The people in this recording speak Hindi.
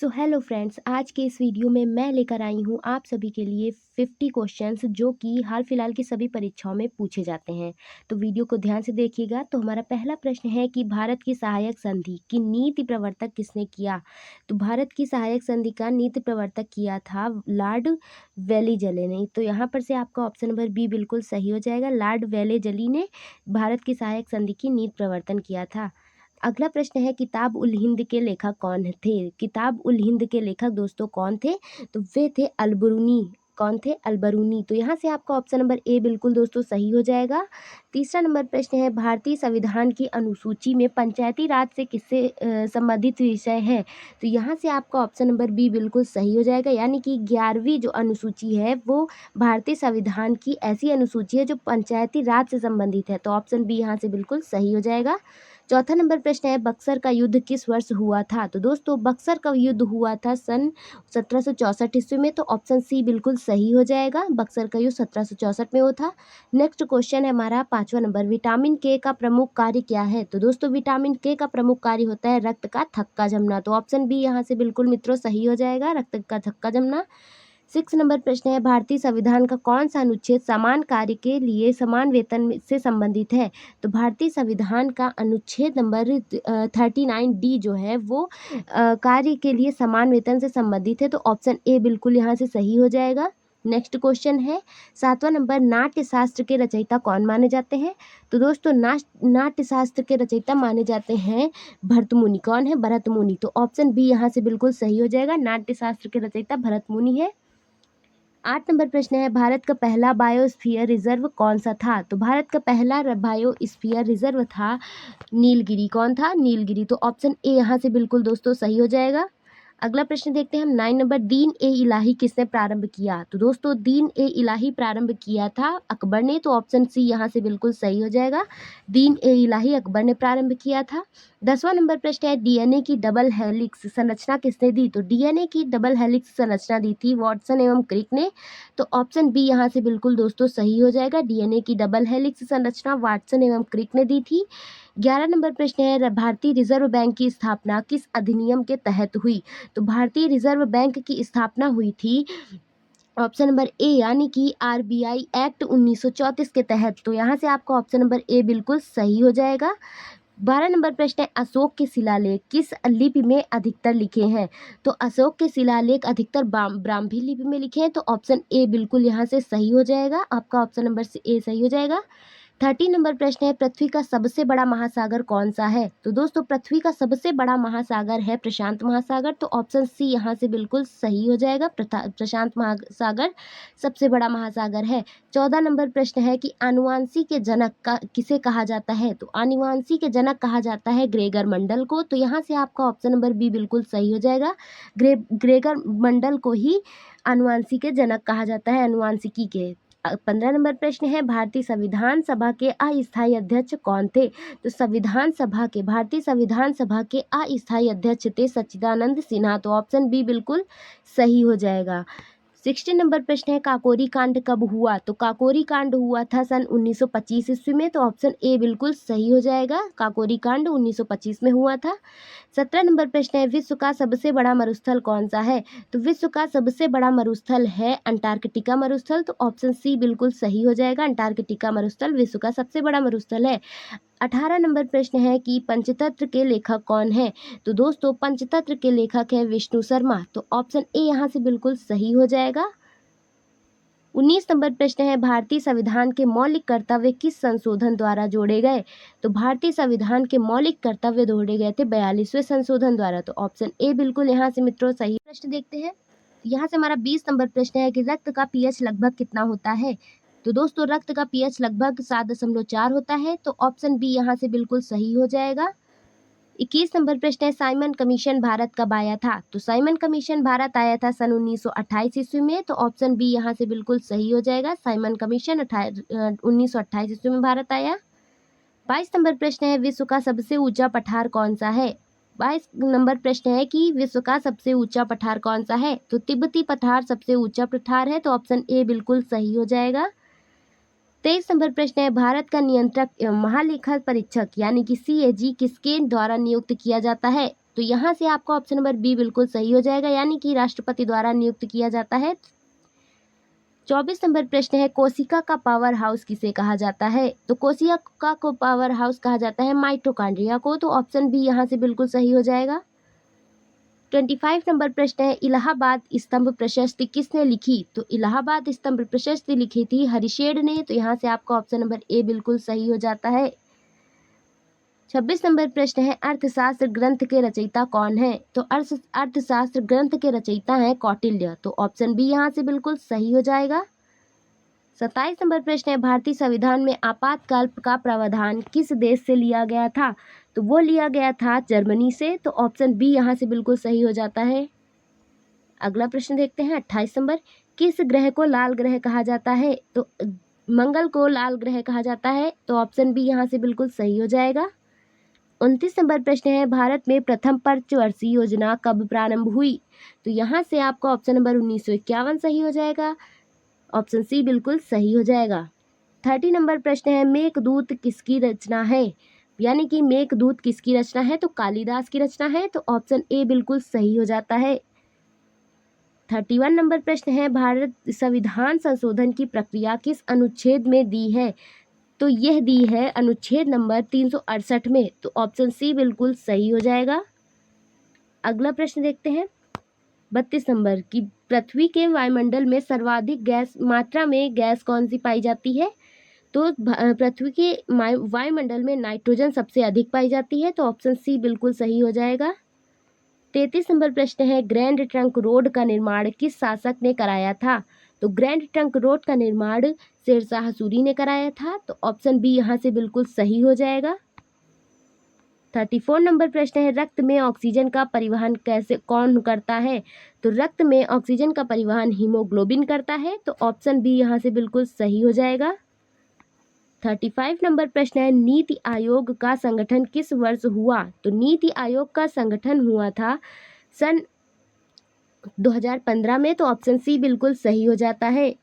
सो हेलो फ्रेंड्स, आज के इस वीडियो में मैं लेकर आई हूँ आप सभी के लिए 50 क्वेश्चंस जो कि हाल फिलहाल की सभी परीक्षाओं में पूछे जाते हैं। तो वीडियो को ध्यान से देखिएगा। तो हमारा पहला प्रश्न है कि भारत की सहायक संधि की नीति प्रवर्तक किसने किया। तो भारत की सहायक संधि का नीति प्रवर्तक किया था लॉर्ड वेलेजली ने। तो यहाँ पर से आपका ऑप्शन नंबर बी बिल्कुल सही हो जाएगा। लॉर्ड वेलेजली ने भारत की सहायक संधि की नीति प्रवर्तन किया था। अगला प्रश्न है किताब उल हिंद के लेखक कौन थे। किताब उल हिंद के लेखक दोस्तों कौन थे, तो वे थे अलबरूनी। कौन थे? अलबरूनी। तो यहाँ से आपका ऑप्शन नंबर ए बिल्कुल दोस्तों सही हो जाएगा। तीसरा नंबर प्रश्न है भारतीय संविधान की अनुसूची में पंचायती राज से किससे संबंधित विषय है। तो यहाँ से आपका ऑप्शन नंबर बी बिल्कुल सही हो जाएगा। यानी कि 11वीं जो अनुसूची है वो भारतीय संविधान की ऐसी अनुसूची है जो पंचायती राज से संबंधित है। तो ऑप्शन बी यहाँ से बिल्कुल सही हो जाएगा। चौथा नंबर प्रश्न है बक्सर का युद्ध किस वर्ष हुआ था। तो दोस्तों बक्सर का युद्ध हुआ था सन 1764 ईस्वी में। तो ऑप्शन सी बिल्कुल सही हो जाएगा। बक्सर का युद्ध 1764 में हुआ था। नेक्स्ट क्वेश्चन है हमारा पांचवा नंबर, विटामिन के का प्रमुख कार्य क्या है। तो दोस्तों विटामिन के का प्रमुख कार्य होता है रक्त का थक्का जमना। तो ऑप्शन बी यहाँ से बिल्कुल मित्रों सही हो जाएगा, रक्त का थक्का जमना। 6 नंबर प्रश्न है भारतीय संविधान का कौन सा अनुच्छेद समान कार्य के लिए समान वेतन से संबंधित है। तो भारतीय संविधान का अनुच्छेद नंबर 39D जो है वो कार्य के लिए समान वेतन से संबंधित है। तो ऑप्शन ए बिल्कुल यहाँ से सही हो जाएगा। नेक्स्ट क्वेश्चन है 7वां नंबर, नाट्य शास्त्र के रचयिता कौन माने जाते हैं। तो दोस्तों नाट्य शास्त्र के रचयिता माने जाते हैं भरत मुनि। कौन है? भरत मुनि। तो ऑप्शन बी यहाँ से बिल्कुल सही हो जाएगा, नाट्य शास्त्र के रचयिता भरत मुनि है। 8 नंबर प्रश्न है भारत का पहला बायोस्फीयर रिजर्व कौन सा था। तो भारत का पहला बायोस्फीयर रिजर्व था नीलगिरी। कौन था? नीलगिरी। तो ऑप्शन ए यहाँ से बिल्कुल दोस्तों सही हो जाएगा। अगला प्रश्न देखते हैं हम 9 नंबर, दीन ए इलाही किसने प्रारंभ किया। तो दोस्तों दीन ए इलाही प्रारंभ किया था अकबर ने। तो ऑप्शन सी यहाँ से बिल्कुल सही हो जाएगा, दीन ए इलाही अकबर ने प्रारंभ किया था। 10वां नंबर प्रश्न है डीएनए की डबल हेलिक्स संरचना किसने दी। तो डीएनए की डबल हेलिक्स संरचना दी थी वाटसन एवं क्रिक ने। तो ऑप्शन बी यहाँ से बिल्कुल दोस्तों सही हो जाएगा, डीएनए की डबल हेलिक्स संरचना वाटसन एवं क्रिक ने दी थी। 11 नंबर प्रश्न है भारतीय रिजर्व बैंक की स्थापना किस अधिनियम के तहत हुई। तो भारतीय रिजर्व बैंक की स्थापना हुई थी ऑप्शन नंबर ए यानी कि आरबीआई एक्ट 1934 के तहत। तो यहाँ से आपका ऑप्शन नंबर ए बिल्कुल सही हो जाएगा। 12 नंबर प्रश्न है अशोक के शिलालेख किस लिपि में अधिकतर लिखे हैं। तो अशोक के शिलालेख अधिकतर ब्राह्मी लिपि में लिखे हैं। तो ऑप्शन ए बिल्कुल यहाँ से सही हो जाएगा, आपका ऑप्शन नंबर ए सही हो जाएगा। 30 नंबर प्रश्न है पृथ्वी का सबसे बड़ा महासागर कौन सा है। तो दोस्तों पृथ्वी का सबसे बड़ा महासागर है प्रशांत महासागर। तो ऑप्शन सी यहाँ से बिल्कुल सही हो जाएगा, प्रशांत महासागर सबसे बड़ा महासागर है। 14 नंबर प्रश्न है कि आनुवांशिक के जनक का किसे कहा जाता है। तो आनुवांशिक के जनक कहा जाता है ग्रेगर मंडल को। तो यहाँ से आपका ऑप्शन नंबर बी बिल्कुल सही हो जाएगा, ग्रेगर मंडल को ही आनुवांशिक के जनक कहा जाता है, आनुवांशिकी के। 15 नंबर प्रश्न है भारतीय संविधान सभा के अस्थायी अध्यक्ष कौन थे। तो भारतीय संविधान सभा के अस्थायी अध्यक्ष थे सच्चिदानंद सिन्हा। तो ऑप्शन बी बिल्कुल सही हो जाएगा। 16 नंबर प्रश्न है काकोरी कांड कब हुआ। तो काकोरी कांड हुआ था सन 1925 ईस्वी में। तो ऑप्शन ए बिल्कुल सही हो जाएगा, काकोरी कांड 1925 में हुआ था। 17 नंबर प्रश्न है विश्व का सबसे बड़ा मरुस्थल कौन सा है। तो विश्व का सबसे बड़ा मरुस्थल है अंटार्कटिका मरुस्थल। तो ऑप्शन सी बिल्कुल सही हो जाएगा, अंटार्कटिका मरुस्थल विश्व का सबसे बड़ा मरुस्थल है। 18 नंबर प्रश्न है कि पंचतंत्र के लेखक कौन है। तो दोस्तों पंचतंत्र के लेखक है विष्णु शर्मा। तो ऑप्शन ए यहाँ से बिल्कुल सही हो जाएगा। 19 नंबर प्रश्न है भारतीय संविधान के मौलिक कर्तव्य किस संशोधन द्वारा जोड़े गए। तो भारतीय संविधान के मौलिक कर्तव्य जोड़े गए थे 42वें संशोधन द्वारा। तो ऑप्शन ए बिल्कुल यहाँ से मित्रों सही। प्रश्न देखते हैं, यहाँ से हमारा 20 नंबर प्रश्न है कि रक्त का पीएच लगभग कितना होता है। तो दोस्तों रक्त का पीएच लगभग 7.4 होता है। तो ऑप्शन बी यहाँ से बिल्कुल सही हो जाएगा। 21 नंबर प्रश्न है साइमन कमीशन भारत कब आया था। तो साइमन कमीशन भारत आया था सन 1928 ईस्वी में। तो ऑप्शन बी यहाँ से बिल्कुल सही हो जाएगा, साइमन कमीशन 1928 ईस्वी में भारत आया। 22 नंबर प्रश्न है विश्व का सबसे ऊंचा पठार कौन सा है। 22 नंबर प्रश्न है कि विश्व का सबसे ऊंचा पठार कौन सा है। तो तिब्बती पठार सबसे ऊंचा पठार है। तो ऑप्शन ए बिल्कुल सही हो जाएगा। 23 नंबर प्रश्न है भारत का नियंत्रक एवं महालेखा परीक्षक यानी कि सीएजी किसके द्वारा नियुक्त किया जाता है। तो यहाँ से आपका ऑप्शन नंबर बी बिल्कुल सही हो जाएगा, यानी कि राष्ट्रपति द्वारा नियुक्त किया जाता है। 24 नंबर प्रश्न है, कोशिका का पावर हाउस किसे कहा जाता है? तो कोशिका को पावर हाउस कहा जाता है माइटोकॉन्ड्रिया को, तो ऑप्शन बी यहाँ से बिल्कुल सही हो जाएगा। 25 नंबर प्रश्न है, इलाहाबाद स्तंभ प्रशस्ति किसने लिखी? तो इलाहाबाद स्तंभ प्रशस्ति लिखी थी हरिशेड ने, तो यहाँ से आपका ऑप्शन नंबर ए बिल्कुल सही हो जाता है। 26 नंबर प्रश्न है, अर्थशास्त्र ग्रंथ के रचयिता कौन है? तो अर्थशास्त्र ग्रंथ के रचयिता हैं कौटिल्य, तो ऑप्शन बी यहाँ से बिल्कुल सही हो जाएगा। 27 नंबर प्रश्न है, भारतीय संविधान में आपातकाल का प्रावधान किस देश से लिया गया था? तो वो लिया गया था जर्मनी से, तो ऑप्शन बी यहाँ से बिल्कुल सही हो जाता है। अगला प्रश्न देखते हैं 28 नंबर, किस ग्रह को लाल ग्रह कहा जाता है? तो मंगल को लाल ग्रह कहा जाता है, तो ऑप्शन बी यहाँ से बिल्कुल सही हो जाएगा। 29 नंबर प्रश्न है, भारत में प्रथम पंचवर्षीय योजना कब प्रारंभ हुई? तो यहाँ से आपका ऑप्शन नंबर 1951 सही हो जाएगा, ऑप्शन सी बिल्कुल सही हो जाएगा। 30 नंबर प्रश्न है, मेघदूत किसकी रचना है? यानी कि मेघदूत किसकी रचना है? तो कालिदास की रचना है, तो ऑप्शन ए बिल्कुल सही हो जाता है। 31 नंबर प्रश्न है, भारत संविधान संशोधन की प्रक्रिया किस अनुच्छेद में दी है? तो यह दी है अनुच्छेद नंबर 368 में, तो ऑप्शन सी बिल्कुल सही हो जाएगा। अगला प्रश्न देखते हैं 32 नंबर की, पृथ्वी के वायुमंडल में सर्वाधिक गैस मात्रा में गैस कौन सी पाई जाती है? तो पृथ्वी के वायुमंडल में नाइट्रोजन सबसे अधिक पाई जाती है, तो ऑप्शन सी बिल्कुल सही हो जाएगा। 33 नंबर प्रश्न है, ग्रैंड ट्रंक रोड का निर्माण किस शासक ने कराया था? तो ग्रैंड ट्रंक रोड का निर्माण शेरशाह सूरी ने कराया था, तो ऑप्शन बी यहाँ से बिल्कुल सही हो जाएगा। 34 नंबर प्रश्न है, रक्त में ऑक्सीजन का परिवहन कौन करता है? तो रक्त में ऑक्सीजन का परिवहन हीमोग्लोबिन करता है, तो ऑप्शन बी यहाँ से बिल्कुल सही हो जाएगा। 35 नंबर प्रश्न है, नीति आयोग का संगठन किस वर्ष हुआ? तो नीति आयोग का संगठन हुआ था सन 2015 में, तो ऑप्शन सी बिल्कुल सही हो जाता है।